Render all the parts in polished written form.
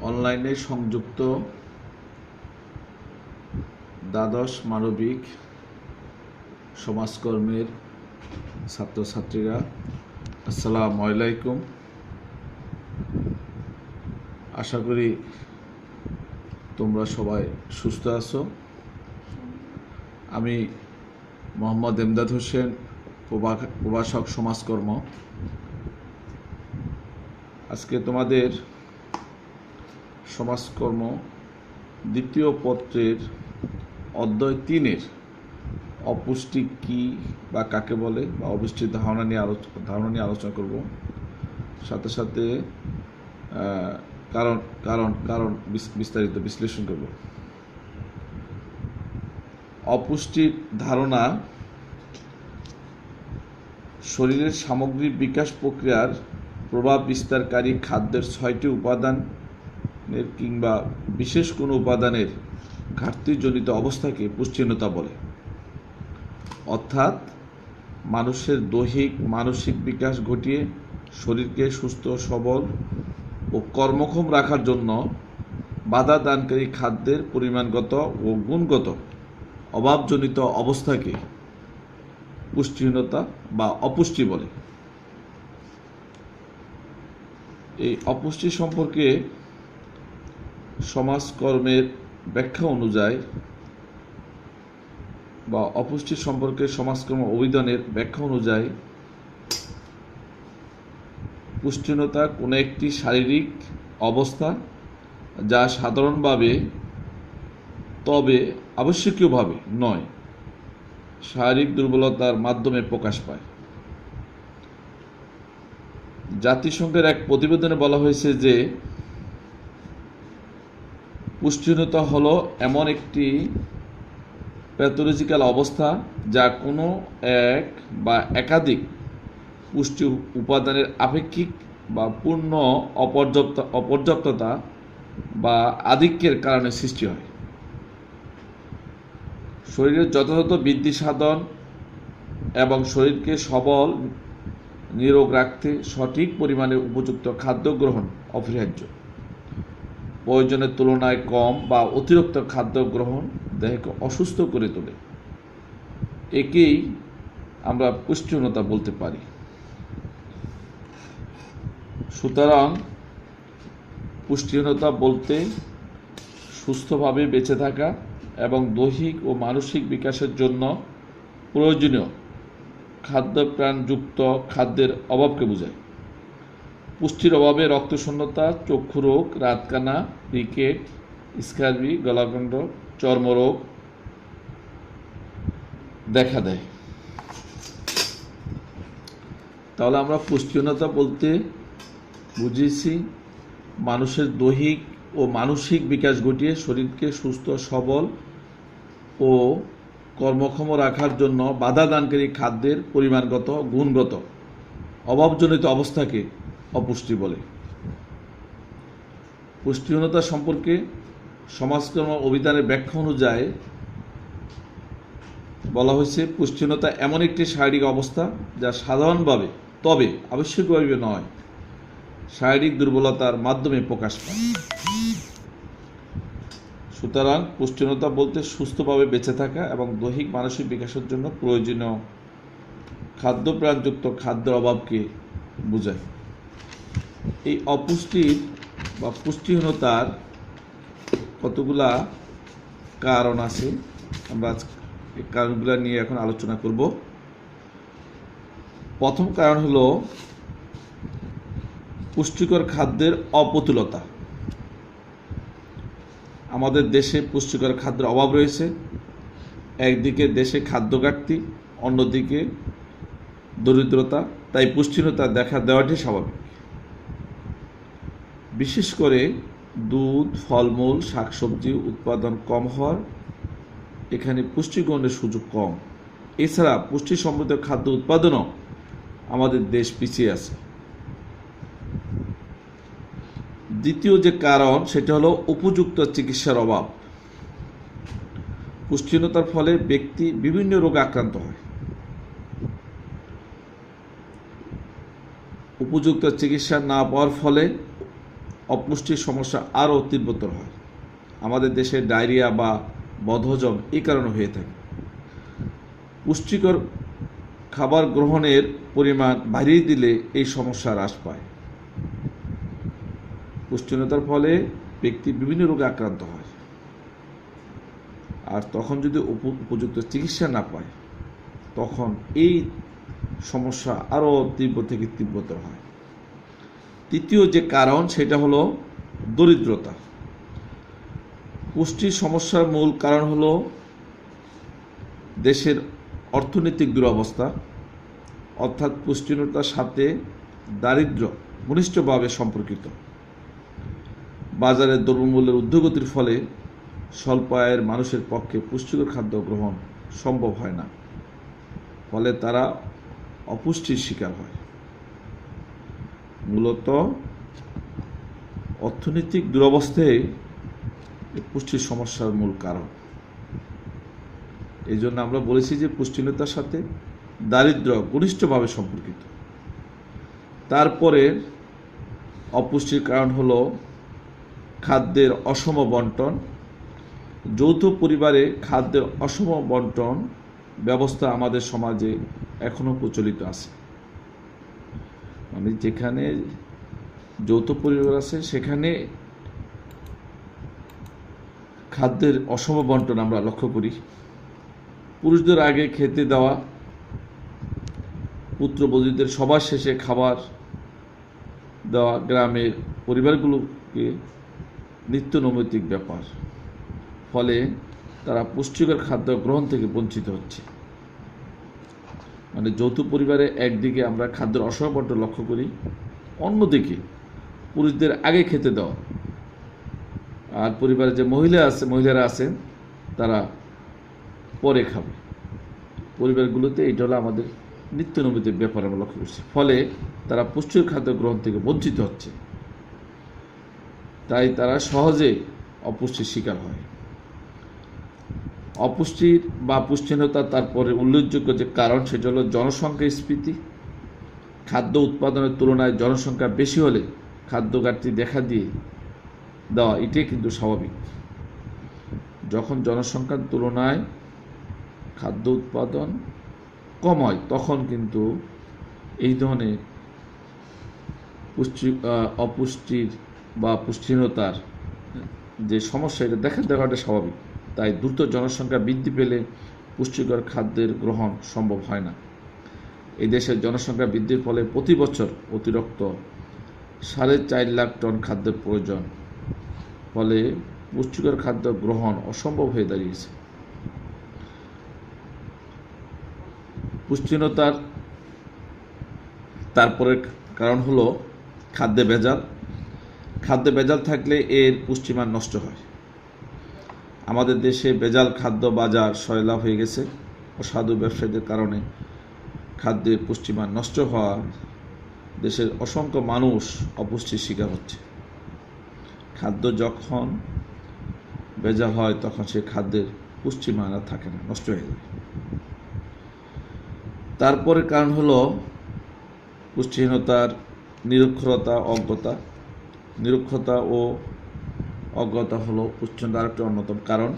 অনলাইনে সংযুক্ত দ্বাদশ মানবিক সমাজকর্মের ছাত্রছাত্রীরা, আসসালামু আলাইকুম। আশা করি তোমরা সবাই সুস্থ আছো। আমি মোহাম্মদ এমদাদ হোসেন, প্রভাষক সমাজকর্ম। আজকে তোমাদের সমাজকর্ম দ্বিতীয় পত্রের অধ্যায় 3-এর অপুষ্টি কি বা কাকে বলে বা অপুষ্টির ধারণা নিয়ে আলোচনা করব। সাথে সাথে কারণ বিস্তারিত বিশ্লেষণ করব। অপুষ্টির ধারণা শরীরের সামগ্রিক বিকাশ প্রক্রিয়ার প্রভাব বিস্তারকারী খাদ্যের 6টি উপাদানের কিংবা বিশেষ কোনো উপাদানের ঘাটতিজনিত অবস্থাকে পুষ্টিহীনতা বলে। অর্থাৎ মানুষের দৈহিক মানসিক বিকাশ ঘটিয়ে শরীরকে সুস্থ সবল ও কর্মক্ষম রাখার জন্য বাধা দানকারী খাদ্যের পরিমাণগত ও গুণগত অভাবজনিত অবস্থাকে পুষ্টিহীনতা বা অপুষ্টি বলে। এই অপুষ্টি সম্পর্কে সমাজকর্মের ব্যাখ্যা অনুযায়ী বা অপুষ্টি সম্পর্কে সমাজকর্ম অভিধানের ব্যাখ্যা অনুযায়ী পুষ্টিহীনতা কোনো একটি শারীরিক অবস্থা যা সাধারণভাবে তবে আবশ্যকীয়ভাবে নয় শারীরিক দুর্বলতার মাধ্যমে প্রকাশ পায়। জাতিসংঘের এক প্রতিবেদনে বলা হয়েছে যে পুষ্টিহীনতা হলো এমন একটি প্যাথোলজিক্যাল অবস্থা যা কোনো এক বা একাধিক পুষ্টি উপাদানের আপেক্ষিক বা পূর্ণ অপর্যাপ্ততা বা আধিক্যের কারণে সৃষ্টি হয়। শরীরের যথাযথ বৃদ্ধি সাধন এবং শরীরকে সবল নিরোগ রাখতে সঠিক পরিমাণে উপযুক্ত খাদ্য গ্রহণ অপরিহার্য। প্রয়োজনের তুলনায় কম বা অতিরিক্ত খাদ্য গ্রহণ দেহকে অসুস্থ করে তোলে। একেই আমরা পুষ্টিহীনতা বলতে পারি। সুতরাং পুষ্টিহীনতা বলতে সুস্থভাবে বেঁচে থাকা এবং দৈহিক ও মানসিক বিকাশের জন্য প্রয়োজনীয় খাদ্যপ্রাণযুক্ত খাদ্যের অভাবকে বোঝায়। পুষ্টির অভাবে রক্তশূন্যতা, চক্ষু রোগ, রাতকানা, রিকেট, স্কার্বি, গলাকণ্ঠ, চর্মরোগ দেখা দেয়। তাহলে আমরা পুষ্টিহীনতা বলতে বুঝেছি মানুষের দৈহিক ও মানসিক বিকাশ ঘটিয়ে শরীরকে সুস্থ সবল ও কর্মক্ষম রাখার জন্য বাধা দানকারী খাদ্যের পরিমাণগত গুণগত অভাবজনিত অবস্থাকে অপুষ্টি বলে। পুষ্টিহীনতা সম্পর্কে সমাজকর্ম অভিধানের ব্যাখ্যা অনুযায়ী বলা হয়েছে পুষ্টিহীনতা এমন একটি শারীরিক অবস্থা যা সাধারণভাবে তবে আবশ্যকীয়ভাবে নয় শারীরিক দুর্বলতার মাধ্যমে প্রকাশ পায়। সুতরাং পুষ্টিহীনতা বলতে সুস্থভাবে বেঁচে থাকা এবং দৈহিক মানসিক বিকাশের জন্য প্রয়োজনীয় খাদ্যপ্রাণযুক্ত খাদ্যের অভাবকে বোঝায়। এই অপুষ্টির বা পুষ্টিহীনতার কতগুলা কারণ আছে, আমরা এই কারণগুলো নিয়ে এখন আলোচনা করব। প্রথম কারণ হলো পুষ্টিকর খাদ্যের অপ্রতুলতা। আমাদের দেশে পুষ্টিকর খাদ্যের অভাব রয়েছে। একদিকে দেশে খাদ্য ঘাটতি, অন্যদিকে দরিদ্রতা, তাই পুষ্টিহীনতা দেখা দেওয়াটি স্বাভাবিক। বিশেষ করে দুধ, ফলমূল, শাকসবজি উৎপাদন কম হওয়ার এখানে পুষ্টিগ্রহণের সুযোগ কম। এছাড়া পুষ্টি সমৃদ্ধ খাদ্য উৎপাদনও আমাদের দেশ পিছিয়ে আছে। দ্বিতীয় যে কারণ সেটা হলো উপযুক্ত চিকিৎসার অভাব। পুষ্টিহীনতার ফলে ব্যক্তি বিভিন্ন রোগে আক্রান্ত হয়। উপযুক্ত চিকিৎসা না পাওয়ার ফলে অপুষ্টির সমস্যা আরও তীব্রতর হয়। আমাদের দেশে ডায়রিয়া বা বদহজম এই কারণে হয়ে থাকে। পুষ্টিকর খাবার গ্রহণের পরিমাণ বাড়িয়ে দিলে এই সমস্যা হ্রাস পায়। পুষ্টিহীনতার ফলে ব্যক্তি বিভিন্ন রোগে আক্রান্ত হয়, আর তখন যদি উপযুক্ত চিকিৎসা না পায় তখন এই সমস্যা আরও তীব্র থেকে তীব্রতর হয়। তৃতীয় যে কারণ সেটা হলো দরিদ্রতা। পুষ্টির সমস্যার মূল কারণ হলো দেশের অর্থনৈতিক দুরবস্থা, অর্থাৎ পুষ্টিহীনতার সাথে দারিদ্র্য ঘনিষ্ঠভাবে সম্পর্কিত। বাজারের দ্রব্যমূল্যের ঊর্ধ্বগতির ফলে স্বল্প আয়ের মানুষের পক্ষে পুষ্টিকর খাদ্য গ্রহণ সম্ভব হয় না, ফলে তারা অপুষ্টির শিকার হয়। মূলত অর্থনৈতিক দুরবস্থায় পুষ্টির সমস্যার মূল কারণ। এই জন্য আমরা বলেছি যে পুষ্টিহীনতার সাথে দারিদ্র্য ঘনিষ্ঠভাবে সম্পর্কিত। তারপরে অপুষ্টির কারণ হলো খাদ্যের অসম বন্টন। যৌথ পরিবারে খাদ্যের অসম বন্টন ব্যবস্থা আমাদের সমাজে এখনো প্রচলিত আছে। মানে যেখানে যৌথ পরিবার আছে সেখানে খাদ্যের অসম বন্টন আমরা লক্ষ্য করি। পুরুষদের আগে খেতে দেওয়া, পুত্রবধূদের সবার শেষে খাবার দেওয়া গ্রামের পরিবারগুলোকে নিত্য নৈমিত্তিক ব্যাপার, ফলে তারা পুষ্টিকর খাদ্য গ্রহণ থেকে বঞ্চিত হচ্ছে। মানে যৌথ পরিবারে একদিকে আমরা খাদ্যের অসম বন্টন লক্ষ্য করি, অন্যদিকে পুরুষদের আগে খেতে দেওয়া, আর পরিবারে যে মহিলারা আছেন তারা পরে খাবে। পরিবারগুলোতে এটা হলো আমাদের নিত্য নৈমিত্তিক ব্যাপার আমরা লক্ষ্য করছি, ফলে তারা পুষ্টিকর খাদ্য গ্রহণ থেকে বঞ্চিত হচ্ছে, তাই তারা সহজে অপুষ্টির শিকার হয়। অপুষ্টির বা পুষ্টিহীনতা তারপরে উল্লেখযোগ্য যে কারণ সেটা হলো জনসংখ্যাস্ফীতি। খাদ্য উৎপাদনের তুলনায় জনসংখ্যা বেশি হলে খাদ্য ঘাটতি দেখা দেওয়া এটাই কিন্তু স্বাভাবিক। যখন জনসংখ্যার তুলনায় খাদ্য উৎপাদন কম হয় তখন কিন্তু এই ধরনের অপুষ্টির বা পুষ্টিহীনতার যে সমস্যা এটা দেখা দেওয়াটা স্বাভাবিক। তাই দ্রুত জনসংখ্যা বৃদ্ধি পেলে পুষ্টিকর খাদ্যের গ্রহণ সম্ভব হয় না। এই দেশের জনসংখ্যা বৃদ্ধির ফলে প্রতি বছর অতিরিক্ত 4.5 লাখ টন খাদ্যের প্রয়োজন, ফলে পুষ্টিকর খাদ্য গ্রহণ অসম্ভব হয়ে দাঁড়িয়েছে। পুষ্টিহীনতার তারপরে কারণ হলো খাদ্যে ভেজাল। খাদ্যে ভেজাল থাকলে এর পুষ্টিমান নষ্ট হয়। আমাদের দেশে ভেজাল খাদ্য বাজার সয়লাভ হয়ে গেছে। অসাধু ব্যবসায়ীদের কারণে খাদ্যের পুষ্টিমান নষ্ট হওয়া দেশের অসংখ্য মানুষ অপুষ্টির শিকার হচ্ছে। খাদ্য যখন ভেজাল হয় তখন সেই খাদ্যের পুষ্টিমান আর থাকে না, নষ্ট হয়ে যায়। তারপরে কারণ হলো পুষ্টিহীনতার নিরক্ষরতা, অজ্ঞতা। নিরক্ষরতা ও অজ্ঞতা হলো পুষ্টিহীনতার আরেকটি অন্যতম কারণ।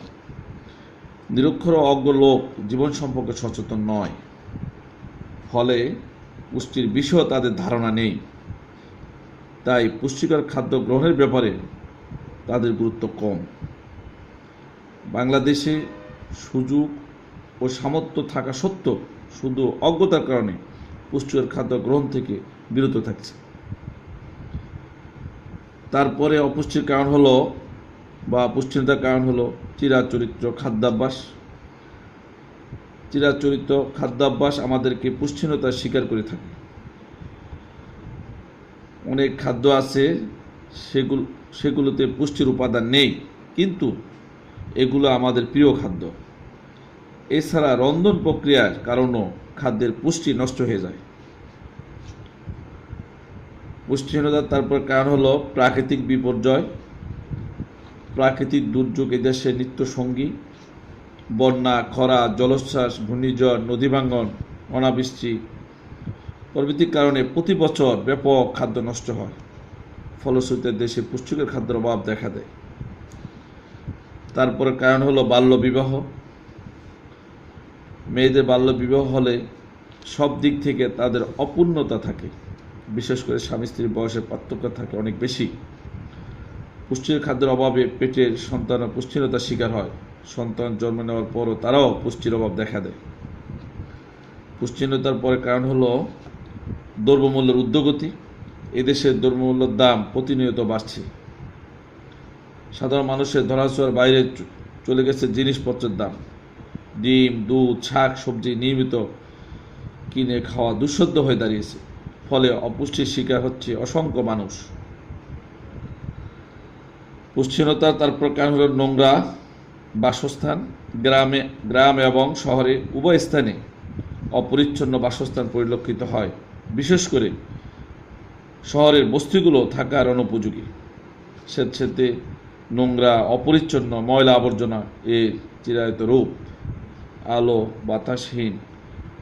নিরক্ষর ও অজ্ঞ লোক জীবন সম্পর্কে সচেতন নয়, ফলে পুষ্টির বিষয়ে তাদের ধারণা নেই। তাই পুষ্টিকর খাদ্য গ্রহণের ব্যাপারে তাদের গুরুত্ব কম। বাংলাদেশে সুযোগ ও সামর্থ্য থাকা সত্ত্বেও শুধু অজ্ঞতার কারণে পুষ্টিকর খাদ্য গ্রহণ থেকে বিরত থাকছে। তারপরে অপুষ্টির কারণ হলো বা পুষ্টিহীনতার কারণ হলো চিরাচরিত খাদ্যাভ্যাস। চিরাচরিত খাদ্যাভ্যাস আমাদেরকে পুষ্টিহীনতার শিকার করে থাকে। অনেক খাদ্য আছে সেগুলোতে পুষ্টির উপাদান নেই, কিন্তু এগুলো আমাদের প্রিয় খাদ্য। এছাড়া রন্ধন প্রক্রিয়ার কারণেও খাদ্যের পুষ্টি নষ্ট হয়ে যায়। পুষ্টিহীনতার তারপর কারণ হলো প্রাকৃতিক বিপর্যয়। প্রাকৃতিক দুর্যোগ এদেশে নিত্য সঙ্গী। বন্যা, খরা, জলোচ্ছ্বাস, ঘূর্ণিঝড়, নদী ভাঙ্গন, অনাবৃষ্টি প্রভৃতির কারণে প্রতি বছর ব্যাপক খাদ্য নষ্ট হয়। ফলশ্রুতিতে দেশে পুষ্টিকর খাদ্যের অভাব দেখা দেয়। তারপরে কারণ হলো বাল্যবিবাহ। মেয়েদের বাল্যবিবাহ হলে সব দিক থেকে তাদের অপূর্ণতা থাকে, বিশেষ করে স্বামী স্ত্রীর বয়সের পার্থক্য থাকে অনেক বেশি। পুষ্টিকর খাদ্যের অভাবে পেটের সন্তান পুষ্টিহীনতার শিকার হয়। সন্তান জন্ম নেওয়ার পরও তারাও পুষ্টির অভাব দেখা দেয়। পুষ্টিহীনতার পরে কারণ হলো দ্রব্যমূল্যের ঊর্ধ্বগতি। এদেশের দ্রব্যমূল্যের দাম প্রতিনিয়ত বাড়ছে। সাধারণ মানুষের ধরাছোঁয়ার বাইরে চলে গেছে জিনিসপত্রের দাম। ডিম, দুধ, শাক সবজি নিয়মিত কিনে খাওয়া দুঃসাধ্য হয়ে দাঁড়িয়েছে। ফলে অপুষ্টির শিকার হচ্ছে অসংখ্য মানুষ। পুষ্টিহীনতার তারপর কারণ হল নোংরা বাসস্থান। গ্রাম এবং শহরে উভয় স্থানে অপরিচ্ছন্ন বাসস্থান পরিলক্ষিত হয়। বিশেষ করে শহরের বস্তিগুলো থাকার অনুপযোগী। স্বেচ্ছাতে নোংরা, অপরিচ্ছন্ন, ময়লা আবর্জনা এর চিরায়ত রূপ। আলো বাতাসহীন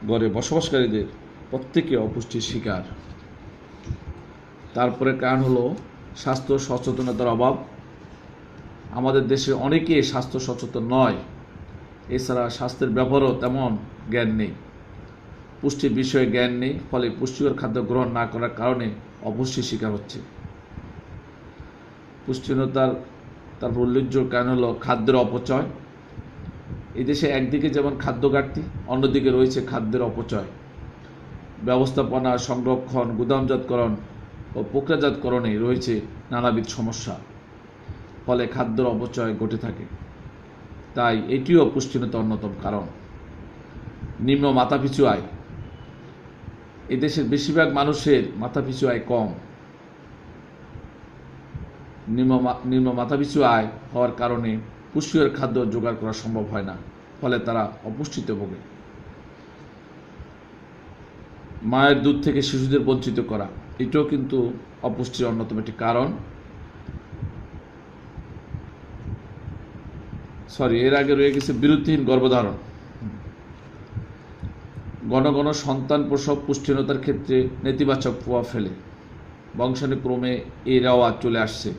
ঘরে বসবাসকারীদের প্রত্যেকে অপুষ্টির শিকার। তারপরে কারণ হলো স্বাস্থ্য সচেতনতার অভাব। আমাদের দেশে অনেকে স্বাস্থ্য সচেতন নয়। এছাড়া স্বাস্থ্যের ব্যাপারেও তেমন জ্ঞান নেই, পুষ্টির বিষয়ে জ্ঞান নেই। ফলে পুষ্টিকর খাদ্য গ্রহণ না করার কারণে অপুষ্টির শিকার হচ্ছে। পুষ্টিহীনতার তারপর উল্লেখযোগ্য কারণ হলো খাদ্যের অপচয়। এই দেশে একদিকে যেমন খাদ্য ঘাটতি, অন্যদিকে রয়েছে খাদ্যের অপচয়। ব্যবস্থাপনা, সংরক্ষণ, গুদামজাতকরণ ও প্রক্রিয়াজাতকরণে রয়েছে নানাবিধ সমস্যা। ফলে খাদ্যের অপচয় ঘটে থাকে। তাই এটিও পুষ্টিহীনতার অন্যতম কারণ। নিম্ন মাথাপিছু আয়। এদেশের বেশিরভাগ মানুষের মাথাপিছু আয় কম। নিম্ন মাথাপিছু আয় হওয়ার কারণে পুষ্টিকর খাদ্য জোগাড় করা সম্ভব হয় না। ফলে তারা অপুষ্টিতে ভোগে। মায়ের দুধ থেকে শিশুদের বঞ্চিত করা, এটাও কিন্তু অপুষ্টির অন্যতম একটি কারণ। এর আগে রয়ে গেছে বিরতিহীন গর্ভধারণ। ঘন ঘন সন্তান প্রসব পুষ্টিহীনতার ক্ষেত্রে নেতিবাচক প্রভাব ফেলে। বংশানুক্রমে এই রেওয়াজ চলে আসছে।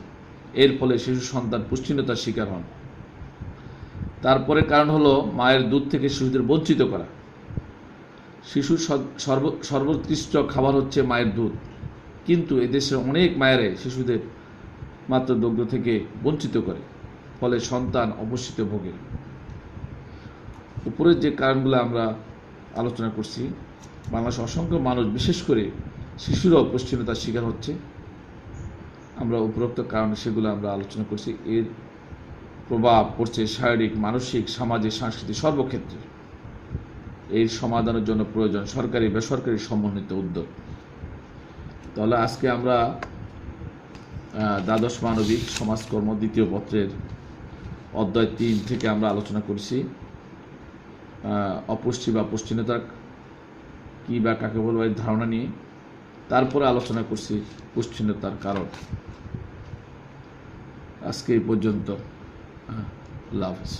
এর ফলে শিশু সন্তান পুষ্টিহীনতার শিকার হন। তারপরে কারণ হলো মায়ের দুধ থেকে শিশুদের বঞ্চিত করা। শিশুর সর্বোৎকৃষ্ট খাবার হচ্ছে মায়ের দুধ, কিন্তু এদেশের অনেক মায়েরাই শিশুদের মাত্র দুগ্ধ থেকে বঞ্চিত করে। ফলে সন্তান অপুষ্টিতে ভোগে। উপরের যে কারণগুলো আমরা আলোচনা করছি, বাংলাদেশের অসংখ্য মানুষ, বিশেষ করে শিশুরাও পুষ্টিহীনতার শিকার হচ্ছে। আমরা উপরোক্ত কারণ সেগুলো আমরা আলোচনা করছি। এর প্রভাব পড়ছে শারীরিক, মানসিক, সামাজিক, সাংস্কৃতিক সর্বক্ষেত্রে। এর সমাধানের জন্য প্রয়োজন সরকারি বেসরকারি সমন্বিত উদ্যোগ। তাহলে আজকে আমরা দ্বাদশ মানবিক সমাজকর্ম দ্বিতীয় পত্রের অধ্যায় 3 থেকে আমরা আলোচনা করছি অপুষ্টি বা পুষ্টিহীনতা কী বা কাকে বলবো এই ধারণা নিয়ে। তারপরে আলোচনা করছি পুষ্টিহীনতার কারণ। আজকে এই পর্যন্ত। আল্লাহ হাফেজ।